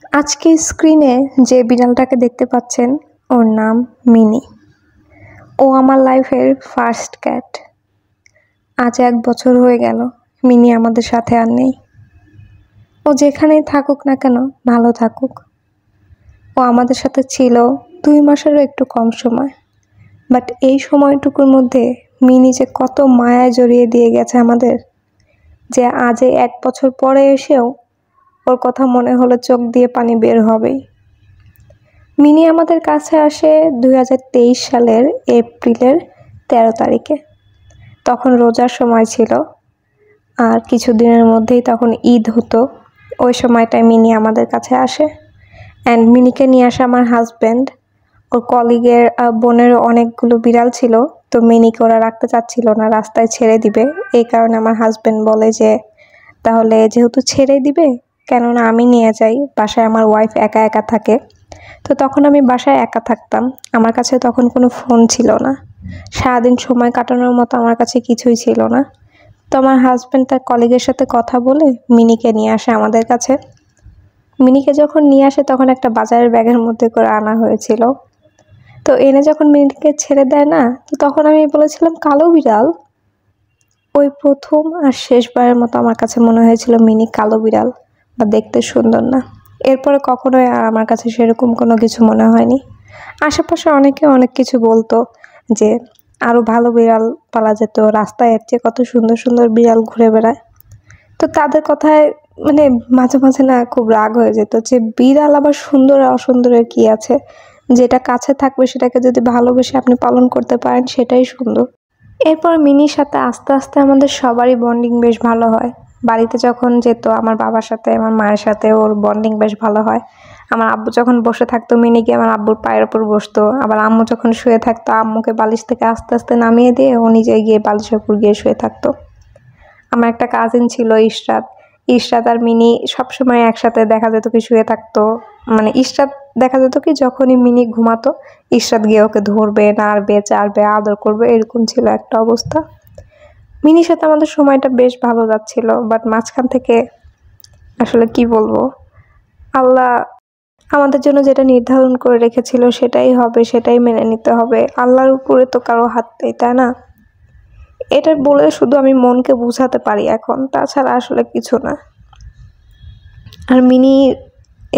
আজকে স্ক্রিনে যে বিড়ালটাকে দেখতে পাচ্ছেন ওর নাম মিনি। ও আমার লাইফের ফার্স্ট ক্যাট। আজ 1 বছর হয়ে গেল মিনি আমাদের সাথে আর নেই। ও যেখানেই থাকুক না কেন ভালো থাকুক। ও আমাদের সাথে ছিল 2 মাসেরও একটু কম সময়, বাট এই সময়টুকুর মধ্যে মিনি যে কত মায়ায় জড়িয়ে দিয়ে গেছে আমাদের, যে আজ 1 বছর পরে এসেও ওর কথা মনে হলে চোখ দিয়ে পানি বের হবেই। মিনি আমাদের কাছে আসে 2023 সালের এপ্রিলের 13 তারিখে। তখন রোজার সময় ছিল, আর কিছুদিনের মধ্যেই তখন ঈদ হতো। ওই সময়টায় মিনি আমাদের কাছে আসে। অ্যান্ড মিনিকে নিয়ে আসে আমার হাজব্যান্ড। ওর কলিগের বোনের অনেকগুলো বিড়াল ছিল, তো মিনিকে ওরা রাখতে চাচ্ছিল না, রাস্তায় ছেড়ে দিবে। এই কারণে আমার হাজব্যান্ড বলে যে তাহলে যেহেতু ছেড়ে দিবে, কেননা আমি নিয়ে যাই। বাসায় আমার ওয়াইফ একা একা থাকে, তো তখন আমি বাসায় একা থাকতাম। আমার কাছে তখন কোনো ফোন ছিল না, সারাদিন সময় কাটানোর মতো আমার কাছে কিছুই ছিল না। তো আমার হাজব্যান্ড তার কলিগের সাথে কথা বলে মিনিকে নিয়ে আসে আমাদের কাছে। মিনিকে যখন নিয়ে আসে তখন একটা বাজারের ব্যাগের মধ্যে করে আনা হয়েছিল। তো এনে যখন মিনিকে ছেড়ে দেয় না, তো তখন আমি বলেছিলাম কালো বিড়াল। ওই প্রথম আর শেষবারের মতো আমার কাছে মনে হয়েছিল মিনি কালো বিড়াল বা দেখতে সুন্দর না। এরপরে কখনোই আর আমার কাছে সেরকম কোনো কিছু মনে হয়নি। আশেপাশে অনেকে অনেক কিছু বলতো যে আরও ভালো বিড়াল পালা যেত, রাস্তায় এর চেয়ে কত সুন্দর সুন্দর বিড়াল ঘুরে বেড়ায়। তো তাদের কথায় মানে মাঝে মাঝে না খুব রাগ হয়ে যেত যে বিড়াল আবার সুন্দর আর অসুন্দরের কী আছে, যেটা কাছে থাকবে সেটাকে যদি ভালোবেসে আপনি পালন করতে পারেন সেটাই সুন্দর। এরপর মিনির সাথে আস্তে আস্তে আমাদের সবারই বন্ডিং বেশ ভালো হয়। বাড়িতে যখন যেত আমার বাবার সাথে আমার মায়ের সাথে ওর বন্ডিং বেশ ভালো হয়। আমার আব্বু যখন বসে থাকতো মিনি গিয়ে আমার আব্বুর পায়ের ওপর বসতো, আবার আম্মু যখন শুয়ে থাকতো আম্মুকে বালিশ থেকে আস্তে আস্তে নামিয়ে দিয়ে ও নিজে গিয়ে বালিশের উপর গিয়ে শুয়ে থাকতো। আমার একটা কাজিন ছিল ইশরাত। ইশরাত আর মিনি সবসময় একসাথে দেখা যেত কি শুয়ে থাকতো। মানে ইশরাত দেখা যেত কি যখনই মিনি ঘুমাতো ইশরাত গিয়ে ওকে ধরবে, নাড়বে, চাড়বে, আদর করবে, এরকম ছিল একটা অবস্থা। মিনির সাথে আমাদের সময়টা বেশ ভালো যাচ্ছিল, বাট মাঝখান থেকে আসলে কি বলবো, আল্লাহ আমাদের জন্য যেটা নির্ধারণ করে রেখেছিল সেটাই হবে, সেটাই মেনে নিতে হবে। আল্লাহর উপরে তো কারো হাত নেই, তাই না? এটা বলে শুধু আমি মনকে বোঝাতে পারি এখন, তাছাড়া আসলে কিছু না। আর মিনি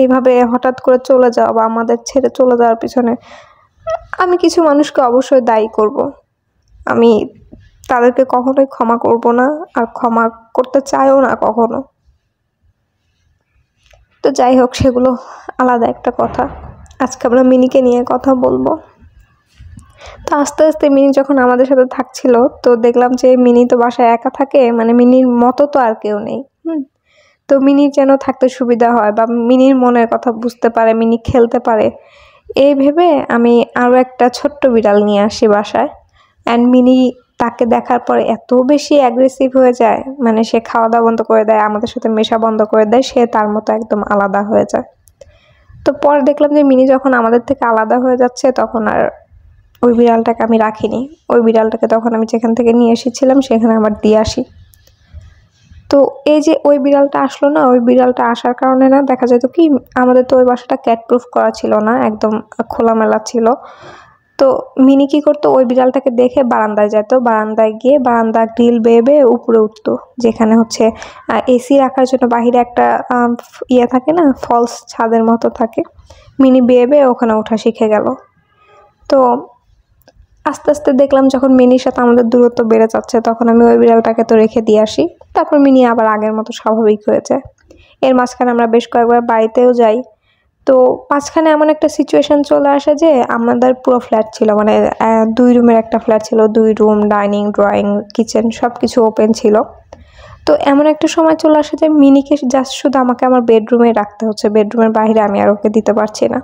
এইভাবে হঠাৎ করে চলে যাওয়া বা আমাদের ছেড়ে চলে যাওয়ার পিছনে আমি কিছু মানুষকে অবশ্যই দায়ী করব। আমি তাদেরকে কখনোই ক্ষমা করব না, আর ক্ষমা করতে চাইও না কখনো। তো যাই হোক, সেগুলো আলাদা একটা কথা। আজকে আমরা মিনিকে নিয়ে কথা বলবো। তো আস্তে আস্তে মিনি যখন আমাদের সাথে থাকছিল, তো দেখলাম যে মিনি তো বাসায় একা থাকে, মানে মিনির মতো তো আর কেউ নেই। তো মিনির যেন থাকতে সুবিধা হয় বা মিনির মনের কথা বুঝতে পারে, মিনি খেলতে পারে, এই ভেবে আমি আরও একটা ছোট্ট বিড়াল নিয়ে আসি বাসায়। অ্যান্ড মিনি তাকে দেখার পরে এত বেশি অ্যাগ্রেসিভ হয়ে যায়, মানে সে খাওয়া দাওয়া বন্ধ করে দেয়, আমাদের সাথে মেশা বন্ধ করে দেয়, সে তার মতো একদম আলাদা হয়ে যায়। তো পরে দেখলাম যে মিনি যখন আমাদের থেকে আলাদা হয়ে যাচ্ছে, তখন আর ওই বিড়ালটাকে আমি রাখিনি। ওই বিড়ালটাকে তখন আমি যেখান থেকে নিয়ে এসেছিলাম সেখানে আবার দিয়ে আসি। তো এই যে ওই বিড়ালটা আসলো না, ওই বিড়ালটা আসার কারণে না দেখা যেত কি আমাদের তো ওই বাসাটা ক্যাট প্রুফ করা ছিল না, একদম খোলামেলা ছিল। তো মিনি কি করতো, ওই বিড়ালটাকে দেখে বারান্দায় যেত, বারান্দায় গিয়ে বারান্দা গ্রিল বেয়ে বেয়ে উপরে উঠতো, যেখানে হচ্ছে এসি রাখার জন্য বাহিরে একটা ইয়ে থাকে না, ফলস ছাদের মতো থাকে। মিনি বেয়ে বেয়ে ওখানে ওঠা শিখে গেল। তো আস্তে আস্তে দেখলাম যখন মিনির সাথে আমাদের দূরত্ব বেড়ে যাচ্ছে, তখন আমি ওই বিড়ালটাকে তো রেখে দিয়ে আসি। তারপর মিনি আবার আগের মতো স্বাভাবিক হয়ে যায়। এর মাঝখানে আমরা বেশ কয়েকবার বাড়িতেও যাই। তো মাঝখানে এমন একটা সিচুয়েশন চলে আসে যে আমাদের পুরো ফ্ল্যাট ছিল, মানে 2 রুমের একটা ফ্ল্যাট ছিল, 2 রুম, ডাইনিং, ড্রয়িং, কিচেন সব কিছু ওপেন ছিল। তো এমন একটা সময় চলে আসে যে মিনিকে জাস্ট শুধু আমাকে আমার বেডরুমে রাখতে হচ্ছে, বেডরুমের বাইরে আমি আর ওকে দিতে পারছি না।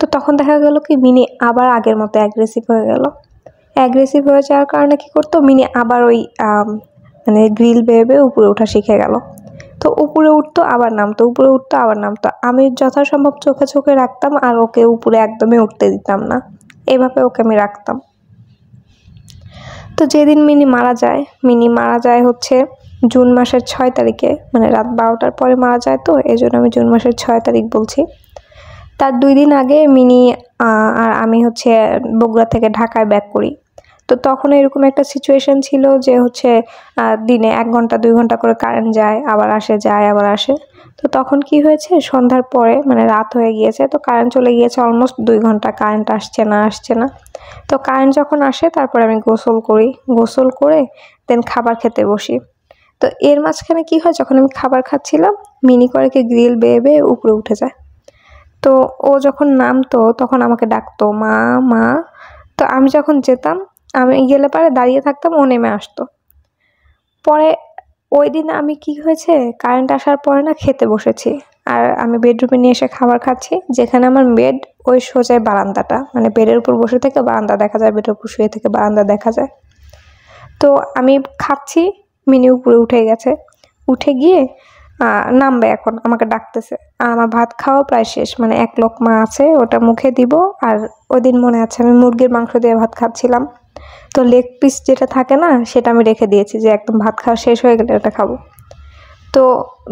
তো তখন দেখা গেল কি মিনি আবার আগের মতো অ্যাগ্রেসিভ হয়ে গেল। অ্যাগ্রেসিভ হয়ে যাওয়ার কারণে কি করতো, মিনি আবার ওই মানে গ্রিল বেয়ে বেয়ে উপরে ওঠা শিখে গেল। তো উপরে উঠতো আবার নামতো, উপরে উঠতো আবার নামতো। আমি যথাসম্ভব চোখে চোখে রাখতাম আর ওকে উপরে একদমই উঠতে দিতাম না, এভাবে ওকে আমি রাখতাম। তো যেদিন মিনি মারা যায় হচ্ছে জুন মাসের 6 তারিখে, মানে রাত 12টার পরে মারা যায়, তো এই জন্য আমি জুন মাসের 6 তারিখ বলছি। তার 2 দিন আগে মিনি আর আমি হচ্ছে বগুড়া থেকে ঢাকায় ব্যাক করি। তো তখন এরকম একটা সিচুয়েশন ছিল যে হচ্ছে দিনে 1 ঘন্টা 2 ঘন্টা করে কারেন্ট যায় আবার আসে, যায় আবার আসে। তো তখন কি হয়েছে, সন্ধ্যার পরে মানে রাত হয়ে গিয়েছে, তো কারেন্ট চলে গিয়েছে অলমোস্ট 2 ঘন্টা, কারেন্ট আসছে না। তো কারেন্ট যখন আসে তারপরে আমি গোসল করি, গোসল করে দেন খাবার খেতে বসি। তো এর মাঝখানে কি হয়, যখন আমি খাবার খাচ্ছিলাম মিনি করে কি গ্রিল বেয়ে বেয়ে উপরে উঠে যায়। তো ও যখন নামতো তখন আমাকে ডাকতো মা মা। তো আমি যখন যেতাম, আমি গেলে পারে দাঁড়িয়ে থাকতাম, ও নেমে আসতো। পরে ওই দিন আমি কি হয়েছে, কারেন্ট আসার পরে না খেতে বসেছি, আর আমি বেডরুমে নিয়ে এসে খাবার খাচ্ছি, যেখানে আমার বেড ওই সোজায় বারান্দাটা, মানে বেডের উপর বসে থেকে বারান্দা দেখা যায়, বেডের উপর শুয়ে থেকে বারান্দা দেখা যায়। তো আমি খাচ্ছি, মিনি উপরে উঠে গেছে, উঠে গিয়ে নামবে, এখন আমাকে ডাকতেছে। আর আমার ভাত খাওয়া প্রায় শেষ, মানে 1 লোকমা আছে, ওটা মুখে দিব। আর ওই দিন মনে আছে আমি মুরগির মাংস দিয়ে ভাত খাচ্ছিলাম, তো লেগ পিস যেটা থাকে না সেটা আমি রেখে দিয়েছি যে একদম ভাত খাওয়া শেষ হয়ে গেলে ওটা খাবো। তো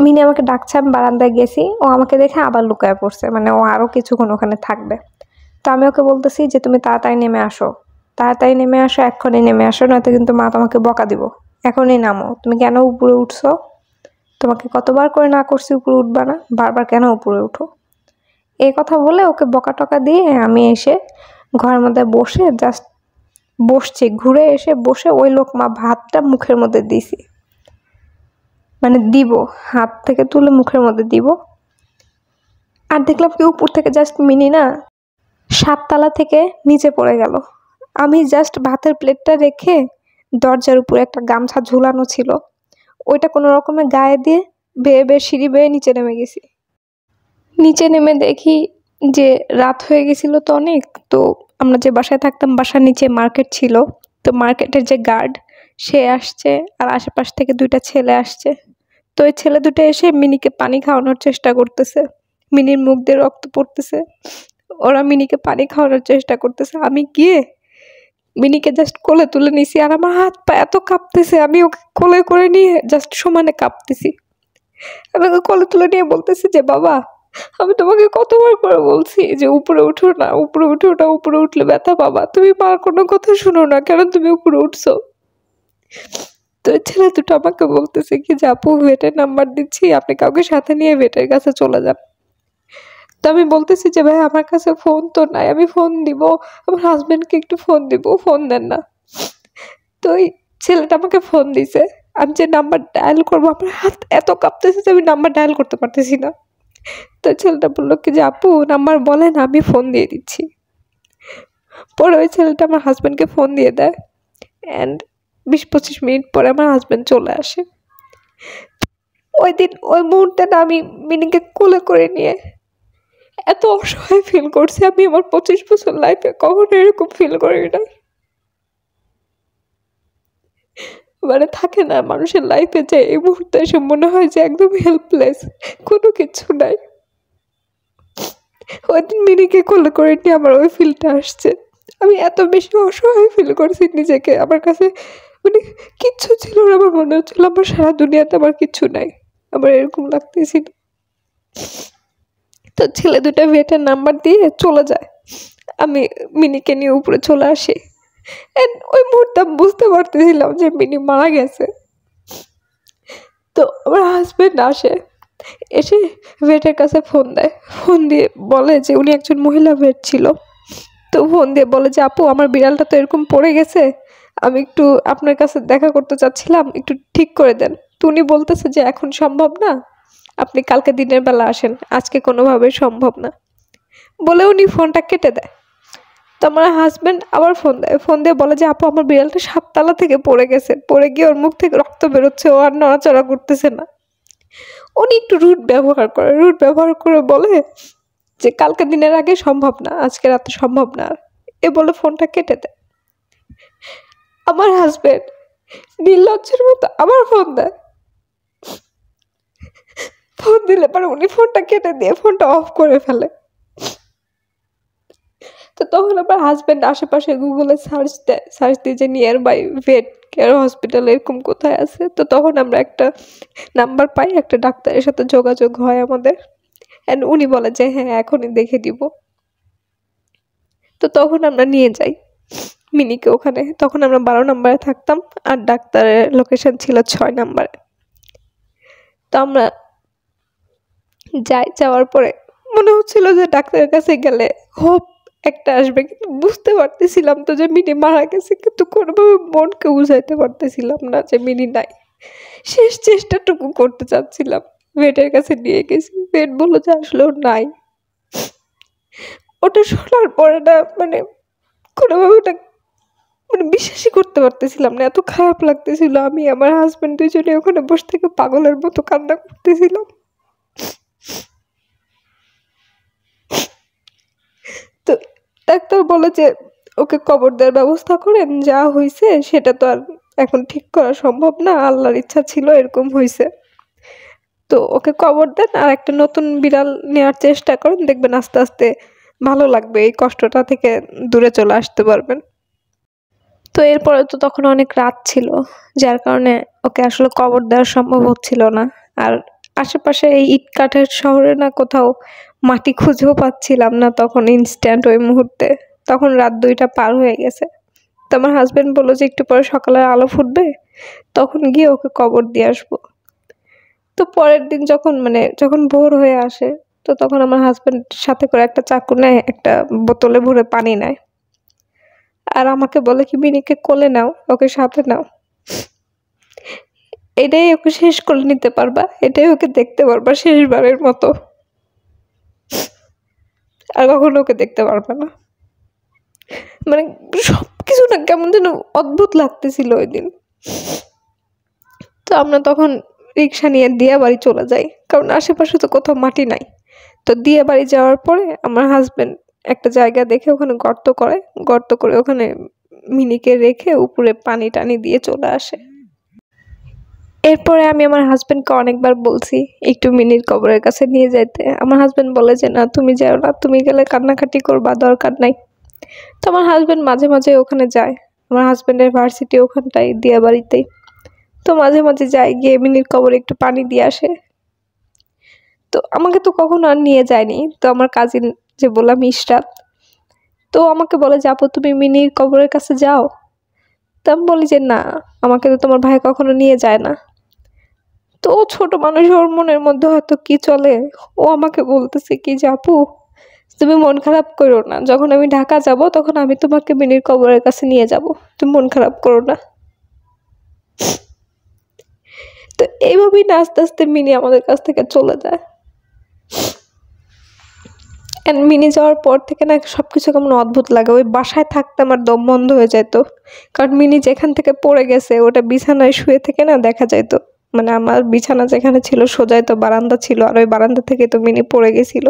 মিনি আমাকে ডাকছে, আমি বারান্দায় গেছি, ও আমাকে দেখে আবার লুকায় পড়ছে, মানে ও আরও কিছুক্ষণ ওখানে থাকবে। তো আমি ওকে বলতেছি যে তুমি তাড়াতাড়ি নেমে আসো, তাড়াতাড়ি নেমে আসো, এক্ষুনি নেমে আসো, নয়তো কিন্তু মা তোমাকে বকা দিব। এখনই নামো, তুমি কেন উপরে উঠছো? তোমাকে কতবার করে না করছি উপরে উঠবা না, বারবার কেন উপরে উঠো? এই কথা বলে ওকে বকা টকা দিয়ে আমি এসে ঘরের মধ্যে বসে জাস্ট বসছি, ঘুরে এসে বসে ওই লোকমা ভাতটা মুখের মধ্যে দিছি, মানে দিব, হাত থেকে তুলে মুখের মধ্যে দিব। আর দেখলাম কি উপর থেকে জাস্ট মিনি না 7 তলা থেকে নিচে পড়ে গেল। আমি জাস্ট ভাতের প্লেটটা রেখে দরজার উপরে একটা গামছা ঝুলানো ছিল, ওইটা কোনো রকমে গায়ে দিয়ে বেয়ে বেয়ে সিঁড়ি বেয়ে নিচে নেমে গেছি। নিচে নেমে দেখি যে রাত হয়ে গেছিল তো অনেক, তো আমরা যে বাসায় থাকতাম বাসার নিচে মার্কেট ছিল, তো মার্কেটের যে গার্ড সে আসছে, আর আশেপাশ থেকে 2টা ছেলে আসছে। তো ওই ছেলে 2টা এসে মিনিকে পানি খাওয়ানোর চেষ্টা করতেছে, মিনির মুখ দিয়ে রক্ত পড়তেছে, ওরা মিনিকে পানি খাওয়ানোর চেষ্টা করতেছে। আমি গিয়ে মিনিকে জাস্ট কোলে তুলে নিছি, আর আমার হাত পা এত কাঁপতেছে, আমি ওকে কোলে করে নিয়ে জাস্ট সমানে কাঁপতেছি। আমি ওকে কোলে তুলে নিয়ে বলতেছি যে বাবা, আমি তোমাকে কতবার করে বলছি যে উপরে উঠো না, উপরে উঠো না, উপরে উঠলে ব্যথা পাবা, তুমি মার কোনো কথা শুনো না, কেন তুমি উপরে উঠছো? তো ছেলে 2টো আমাকে বলতেছে কি যে আপু ভেটের নাম্বার দিচ্ছি, আপনি কাউকে সাথে নিয়ে ভেটের কাছে চলে যান। তো আমি বলতেছি যে ভাই আমার কাছে ফোন তো নাই, আমি ফোন দিব, আমার হাজবেন্ডকে একটু ফোন দিব, ফোন দেন না। তো ওই ছেলেটা আমাকে ফোন দিছে, আমি যে নাম্বার ডায়াল করবো আমার হাত এত কাঁপতেছে যে আমি নাম্বার ডায়াল করতে পারতেছি না। তো ছেলেটা বললো কি যে আপু নাম্বার বলেন, আমি ফোন দিয়ে দিচ্ছি। পরে ওই ছেলেটা আমার হাজবেন্ডকে ফোন দিয়ে দেয়, অ্যান্ড 20-25 মিনিট পরে আমার হাজবেন্ড চলে আসে। ওই দিন ওই মুহূর্তে না আমি মিনিকে কোলে করে নিয়ে এত অসহায় ফিল করছি, আমি আমার 25 বছর লাইফে কখনো এরকম ফিল করি না। মানে থাকে না মানুষের লাইফে যে এই মুহূর্তে এসে মনে হয় যে একদম হেল্পলেস, কোনো কিছু নাই। ওই দিন মিনিকে কোলে করে নিয়ে আমার ওই ফিলটা আসছে, আমি এত বেশি অসহায় ফিল করছি নিজেকে, আমার কাছে মানে কিচ্ছু ছিল না, আমার মনে হচ্ছিল আমার সারা দুনিয়াতে আমার কিচ্ছু নাই, আমার এরকম লাগতেছিল। তো ছেলে 2টা ভেটের নাম্বার দিয়ে চলে যায়, আমি মিনিকে নিয়ে উপরে চলে আসি। ওই মুহূর্তে আমি বুঝতে পারতেছিলাম যে মিনি মারা গেছে। তো আমার হাজবেন্ড আসে, এসে ভেটের কাছে ফোন দেয়, ফোন দিয়ে বলে যে উনি একজন মহিলা ভেট ছিল। তো ফোন দিয়ে বলে যে আপু আমার বিড়ালটা তো এরকম পড়ে গেছে, আমি একটু আপনার কাছে দেখা করতে চাচ্ছিলাম, একটু ঠিক করে দেন। তো উনি বলতেছে যে এখন সম্ভব না, আপনি কালকে দিনের বেলা আসেন, আজকে কোনোভাবেই সম্ভব না, বলে উনি ফোনটা কেটে দেয়। তো আমার হাজবেন্ড আবার ফোন দেয়, ফোন দিয়ে বলে যে আপু আমার বিড়ালটা 7 তলা থেকে পড়ে গেছে, পড়ে গিয়ে ওর মুখ থেকে রক্ত বেরোচ্ছে, ও আর নড়াচড়া করতেছে না। উনি একটু রুট ব্যবহার করে বলে যে কালকে দিনের আগে সম্ভব না, আজকে রাতে সম্ভব না, এ বলে ফোনটা কেটে দেয়। আমার হাজবেন্ড নির্লজ্জের মতো আবার ফোন দেয়, ফোন দিলে পরে উনি ফোনটা কেটে দিয়ে ফোনটা অফ করে ফেলে। তো তখন আমার হাজব্যান্ড আশেপাশে গুগলে সার্চ দিয়ে যে nearby vet care hospital এরকম কোথায় আছে। তো তখন আমরা একটা নাম্বার পাই, একটা ডাক্তারের সাথে যোগাযোগ হয় আমাদের, অ্যান্ড উনি বলে যে হ্যাঁ এখনই দেখে দিব। তো তখন আমরা নিয়ে যাই মিনিকে ওখানে। তখন আমরা 12 নম্বরে থাকতাম আর ডাক্তারের লোকেশন ছিল 6 নম্বরে। তো আমরা যাওয়ার পরে মনে হচ্ছিল যে ডাক্তারের কাছে গেলে হোপ একটা আসবে, কিন্তু বুঝতে পারতেছিলাম তো যে মিনি মারা গেছে, কিন্তু কোনোভাবে মনকে বুঝাইতে পারতেছিলাম না যে মিনি নাই। শেষ চেষ্টাটুকু করতে চাচ্ছিলাম, ভেটের কাছে নিয়ে গেছি, ভেট বললো যে আসলে ওর নাই। ওটা শোনার পরে না মানে কোনোভাবে ওটা মানে বিশ্বাসই করতে পারতেছিলাম না, এত খারাপ লাগতেছিল। আমি আমার হাজব্যান্ড দুজনে ওখানে বসে থেকে পাগলের মতো কান্না করতেছিলাম। তো ডাক্তার বলে যে ওকে কবর দেওয়ার ব্যবস্থা করেন, যা হয়েছে সেটা তো আর এখন ঠিক করা সম্ভব না, আল্লাহর ইচ্ছা ছিল এরকম হয়েছে। তো ওকে কবর দেন আর একটা নতুন বিড়াল নেওয়ার চেষ্টা করেন, দেখবেন আস্তে আস্তে ভালো লাগবে, এই কষ্টটা থেকে দূরে চলে আসতে পারবেন। তো এরপরে তো তখন অনেক রাত ছিল, যার কারণে ওকে আসলে কবর দেওয়া সম্ভব হচ্ছিল না। আর আশেপাশে এই ইট কাঠের শহরে না কোথাও মাটি খুঁজেও পাচ্ছিলাম না তখন ইনস্ট্যান্ট ওই মুহূর্তে। তখন রাত 2টা পার হয়ে গেছে। তো আমার হাজবেন্ড বললো যে একটু পরে সকালের আলো ফুটবে, তখন গিয়ে ওকে কবর দিয়ে আসবো। তো পরের দিন যখন ভোর হয়ে আসে, তো তখন আমার হাজবেন্ড সাথে করে একটা চাকু নেয়, একটা বোতলে ভরে পানি নেয়, আর আমাকে বলে কি মিনিকে কোলে নাও, ওকে সাথে নাও, এটাই ওকে শেষ করে নিতে পারবা, এটাই ওকে দেখতে পারবা শেষবারের মতো, আর কখনো ওকে দেখতে পারবা না। মানে সবকিছু না কেমন যেন অদ্ভুত লাগতেছিল ওই দিন। তো আমরা তখন রিক্সা নিয়ে দিয়া বাড়ি চলে যাই, কারণ আশেপাশে তো কোথাও মাটি নাই। তো দিয়ে বাড়ি যাওয়ার পরে আমার হাজবেন্ড একটা জায়গা দেখে ওখানে গর্ত করে ওখানে মিনিকে রেখে উপরে পানি টানি দিয়ে চলে আসে। এরপরে আমি আমার হাজবেন্ডকে অনেকবার বলছি একটু মিনির কবরের কাছে নিয়ে যাইতে। আমার হাজবেন্ড বলে যে না তুমি যাও না, তুমি গেলে কান্নাকাটি করবা, দরকার নাই। তো আমার হাজবেন্ড মাঝে মাঝে ওখানে যায়, আমার হাজবেন্ডের ভার্সিটি ওখানটাই দিয়া বাড়িতেই। তো মাঝে মাঝে যায়, গিয়ে মিনির কবরে একটু পানি দিয়ে আসে। তো আমাকে তো কখনো আর নিয়ে যায়নি। তো আমার কাজিন যে বললাম ইশরাত, তো আমাকে বলে যে আপু তুমি মিনির কবরের কাছে যাও। তো আমি বলি যে না, আমাকে তো তোমার ভাই কখনো নিয়ে যায় না। তো ও ছোট মানুষ, ওর মনের মধ্যে হয়তো কি চলে, ও আমাকে বলতেছে কি যে আপু তুমি মন খারাপ করো না, যখন আমি ঢাকা যাব তখন আমি তোমাকে মিনির কবরের কাছে নিয়ে যাব, তুমি মন খারাপ করো না। তো এইভাবেই না আস্তে আস্তে মিনি আমাদের কাছ থেকে চলে যায়। মিনি যাওয়ার পর থেকে না সবকিছু কেমন অদ্ভুত লাগে। ওই বাসায় থাকতে আমার দম বন্ধ হয়ে যেত, কারণ মিনি যেখান থেকে পড়ে গেছে ওটা বিছানায় শুয়ে থেকে না দেখা যেত। মানে আমার বিছানা যেখানে ছিল সোজাই তো বারান্দা ছিল, আর ওই বারান্দা থেকে তো মিনি পড়ে গেছিল।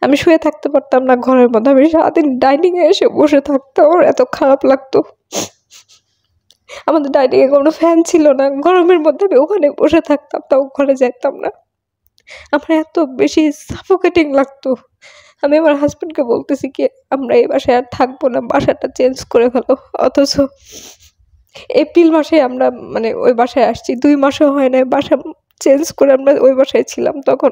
আমি শুয়ে থাকতে পারতাম না ঘরের মধ্যে, আমি সারাদিন ডাইনিং এ এসে বসে থাকতাম, আমার এত খারাপ লাগতো। আমাদের ডাইনিং এ কোনো ফ্যান ছিল না, গরমের মধ্যে আমি ওখানে বসে থাকতাম, তাও ঘরে যেতাম না, আমার এত বেশি সাফোকেটিং লাগতো। আমি আমার হাজবেন্ডকে বলতেছি কি আমরা এই বাসায় আর থাকবো না, বাসাটা চেঞ্জ করে ফেলো। অথচ এপ্রিল মাসে আমরা ওই বাসায় আসছি, 2 মাসও হয় না বাসা চেঞ্জ করে আমরা ওই বাসায় ছিলাম। তখন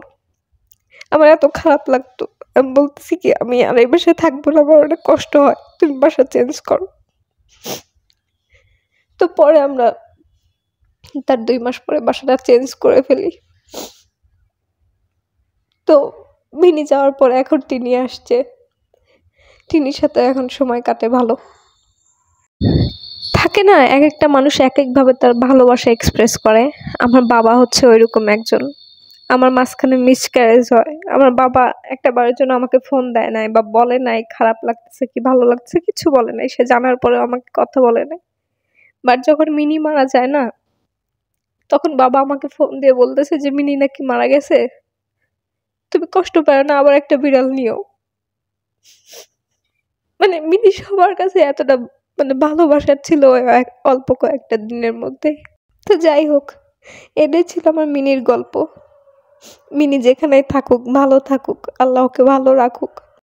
আমার এত খারাপ লাগতো, আমি বলতেছি কি আমি আর এই বাসায় থাকবো না, আমার অনেক কষ্ট হয়, তুমি বাসা চেঞ্জ করো। তো পরে আমরা তার 2 মাস পরে বাসাটা চেঞ্জ করে ফেলি। তো মিনি যাওয়ার পর এখন টিনি আসছে, টিনির সাথে এখন সময় কাটে ভালো। থাকে না এক একটা মানুষ এক একভাবে তার ভালোবাসা এক্সপ্রেস করে, আমার বাবা হচ্ছে ওইরকম একজন। আমার মাঝখানে মিসক্যারেজ হয়, আমার বাবা একটা বারের জন্য আমাকে ফোন দেয় নাই বা বলে নাই খারাপ লাগতেছে কি ভালো লাগতেছে, কিছু বলে নাই, সে জানার পরেও আমাকে কথা বলে নাই। বাট যখন মিনি মারা যায় না, তখন বাবা আমাকে ফোন দিয়ে বলতেছে যে মিনি নাকি মারা গেছে, তুমি কষ্ট পাও না, আবার একটা বিড়াল নিও। মিনি সবার কাছে এতটা ভালোবাসার ছিল ওই অল্প কয়েকটা দিনের মধ্যে। তো যাই হোক, এটাই ছিল আমার মিনির গল্প। মিনি যেখানেই থাকুক ভালো থাকুক, আল্লাহ ওকে ভালো রাখুক।